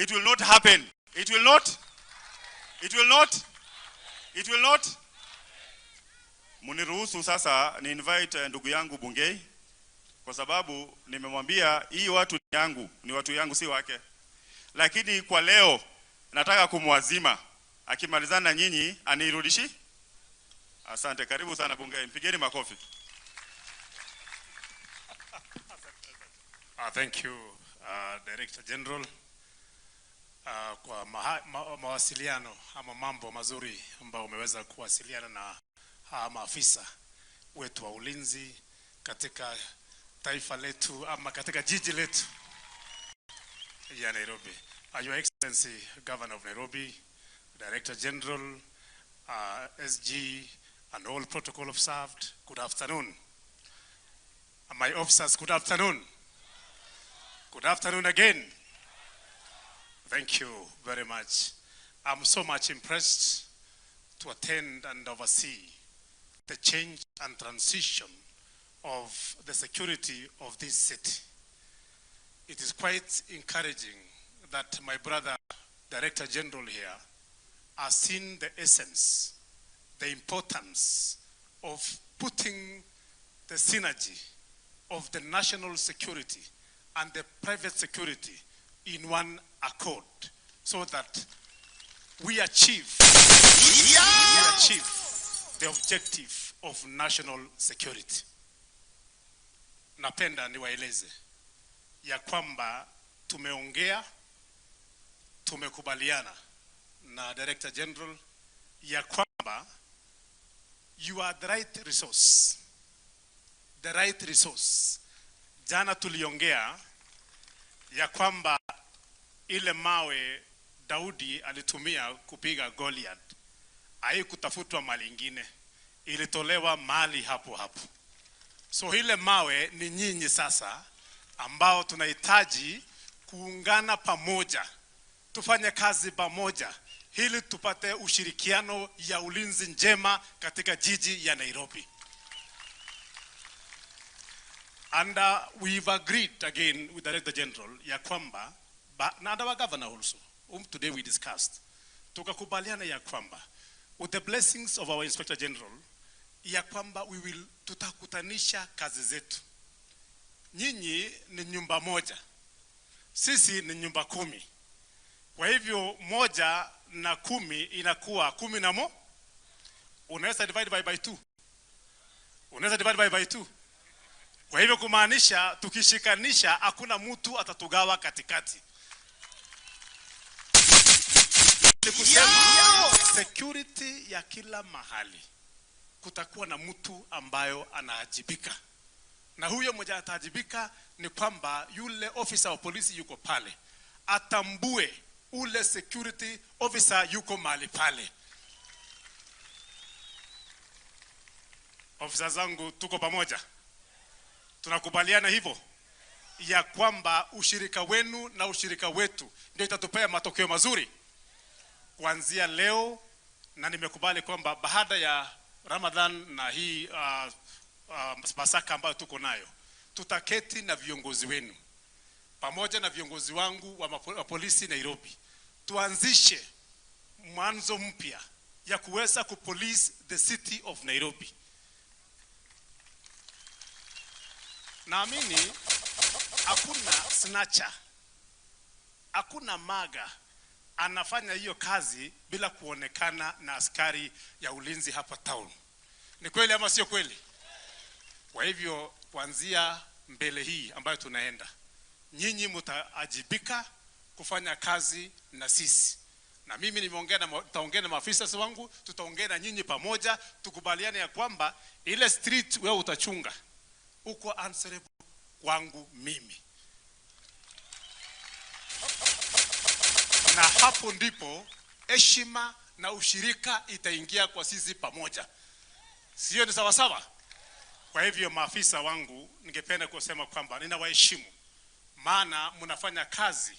It will not happen. It will not. It will not. It will not. Muniruhusu sasa ni invite ndugu yangu Bungei, kwa sababu nimemwambia hii watu ni yangu, ni watu yangu si wake. Lakini kwa leo nataka kumwazima akimalizana nyinyi anirudishi. Asante, karibu sana Bungei, mpigeni makofi. Thank you, Director General, kwa mawasiliano ama mambo mazuri ambao umeweza kuwasiliana na maafisa wetu wa ulinzi katika taifa letu ama katika jiji letu ya Nairobi. Your Excellency Governor of Nairobi, Director General, SG and all protocol observed, good afternoon. And my officers, good afternoon. Good afternoon again. Thank you very much. I'm so much impressed to attend and oversee the change and transition of the security of this city. It is quite encouraging that my brother, Director General here, has seen the essence, the importance of putting the synergy of the national security and the private security in one accord, so that we achieve the objective of national security. Napenda niwaeleze ya kwamba tumeongea, tumekubaliana na Director General ya kwamba you are the right resource. The right resource. Jana tuliongea ya kwamba ile mawe Daudi alitumia kupiga Goliath haikutafutwa mali ingine, ilitolewa mali hapo hapo. So ile mawe ni nyinyi sasa ambao tunahitaji kuungana pamoja, tufanye kazi pamoja ili tupate ushirikiano ya ulinzi njema katika jiji ya Nairobi. And we've agreed again with the Director General ya kwamba, and our governor also, whom today we discussed, tukakubaliana ya kwamba, with the blessings of our Inspector General, ya kwamba we will tutakutanisha kazi zetu. Nyinyi ni nyumba moja, sisi ni nyumba 10. Kwa hivyo 1 na 10 inakuwa 10 na mo. Unaweza divide by 2. Unaweza divide by 2. Kwa hivyo kumaanisha tukishikanisha hakuna mtu atatugawa katikati. Kusema security ya kila mahali kutakuwa na mtu ambayo anaajibika. Na huyo mmoja ataajibika ni kwamba yule officer wa polisi yuko pale atambue ule security officer yuko mahali pale. Officers zangu tuko pamoja. Tunakubaliana hivyo ya kwamba ushirika wenu na ushirika wetu ndio itatupea matokeo mazuri kuanzia leo. Na nimekubali kwamba baada ya Ramadhan na hii Pasaka ambayo tuko nayo, tutaketi na viongozi wenu pamoja na viongozi wangu wa polisi Nairobi, tuanzishe mwanzo mpya ya kuweza kupolice the city of Nairobi. Naamini hakuna snatcher, hakuna maga anafanya hiyo kazi bila kuonekana na askari ya ulinzi hapa town. Ni kweli ama sio kweli? Kwa hivyo kuanzia mbele hii ambayo tunaenda, nyinyi mtaajibika kufanya kazi na sisi. Na mimi nitaongea na maafisa wangu, tutaongea na nyinyi pamoja, tukubaliane ya kwamba ile street wewe utachunga uko answerable kwangu mimi. Na hapo ndipo heshima na ushirika itaingia kwa sisi pamoja. Sio ni sawa sawa? Kwa hivyo maafisa wangu, ningependa kusema kwamba ninawaheshimu, maana mnafanya kazi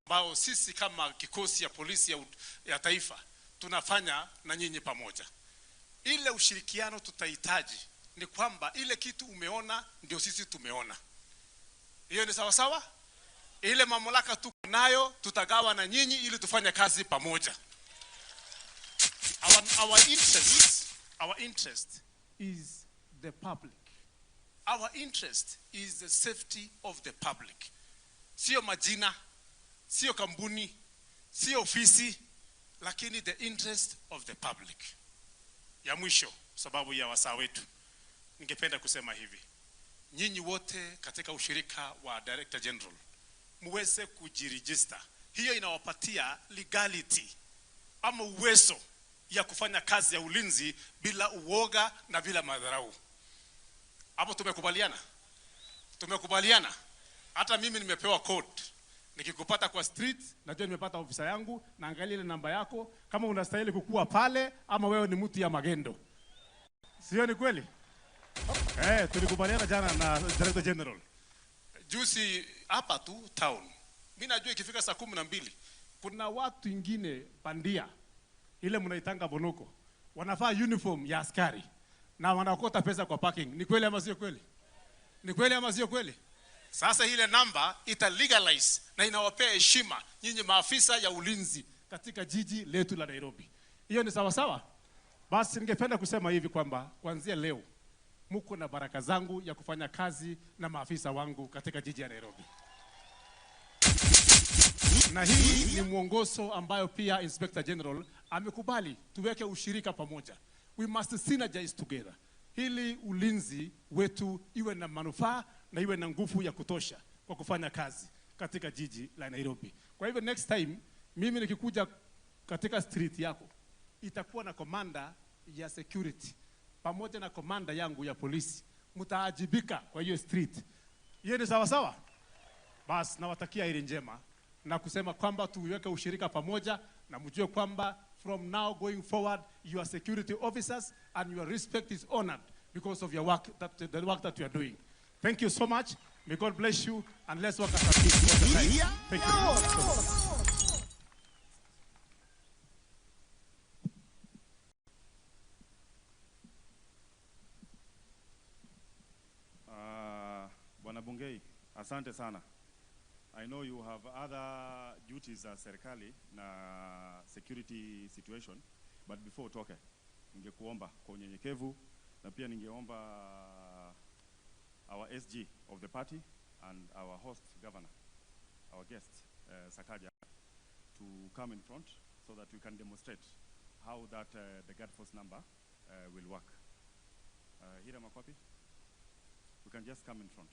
ambao sisi kama kikosi ya polisi ya taifa tunafanya na nyinyi pamoja. Ile ushirikiano tutahitaji ni kwamba ile kitu umeona ndio sisi tumeona. Hiyo ni sawa sawa? Ile mamlaka tuko nayo tutagawa na nyinyi ili tufanye kazi pamoja. Our interest is the public. Our interest is the safety of the public. Sio majina, sio kampuni, sio ofisi, lakini the interest of the public. Ya mwisho, sababu ya wasaa wetu, ningependa kusema hivi. Nyinyi wote katika ushirika wa Director General muweze kujiregister. Hiyo inawapatia legality ama uwezo ya kufanya kazi ya ulinzi bila uoga na bila madharau. Hapo tumekubaliana? Tumekubaliana. Hata mimi nimepewa code. Nikikupata kwa street, najua nimepata ofisa yangu, naangalia ile namba yako kama unastahili kukua pale ama wewe ni mtu ya magendo. Sio ni kweli? Tulikubaliana jana na Director General. Juzi hapa tu town. Mimi najua ikifika saa 12 kuna watu wengine bandia ile mnaitanga bonoko. Wanavaa uniform ya askari na wanakota pesa kwa parking. Ni kweli ama sio kweli? Ni kweli ama sio kweli? Sasa ile namba ita legalize na inawapea heshima nyinyi maafisa ya ulinzi katika jiji letu la Nairobi. Hiyo ni sawa sawa? Basi ningependa kusema hivi kwamba kuanzia leo mko na baraka zangu ya kufanya kazi na maafisa wangu katika jiji ya Nairobi. Na hii ni mwongozo ambayo pia Inspector General amekubali tuweke ushirika pamoja. We must synergize together. Hili ulinzi wetu iwe na manufaa na iwe na nguvu ya kutosha kwa kufanya kazi katika jiji la Nairobi. Kwa hivyo next time mimi nikikuja katika street yako itakuwa na komanda ya security pamoja na komanda yangu ya polisi. Mtaajibika kwa hiyo street. Hiyo ni sawa sawa? Basi nawatakia heri njema na kusema kwamba tuweke ushirika pamoja na mjue kwamba from now going forward your security officers and your respect is honored because of your work, the work that you are doing. Thank you so much. May God bless you and let's work as a team. Thank you. Bwana Bungei, asante sana. I know you have other duties as serikali na security situation, but before utoke, ningekuomba kwa unyenyekevu na pia ningeomba our SG of the party and our host governor, our guest Sakaja, to come in front so that we can demonstrate how that the guard force number will work. Hira Makwapi, we can just come in front.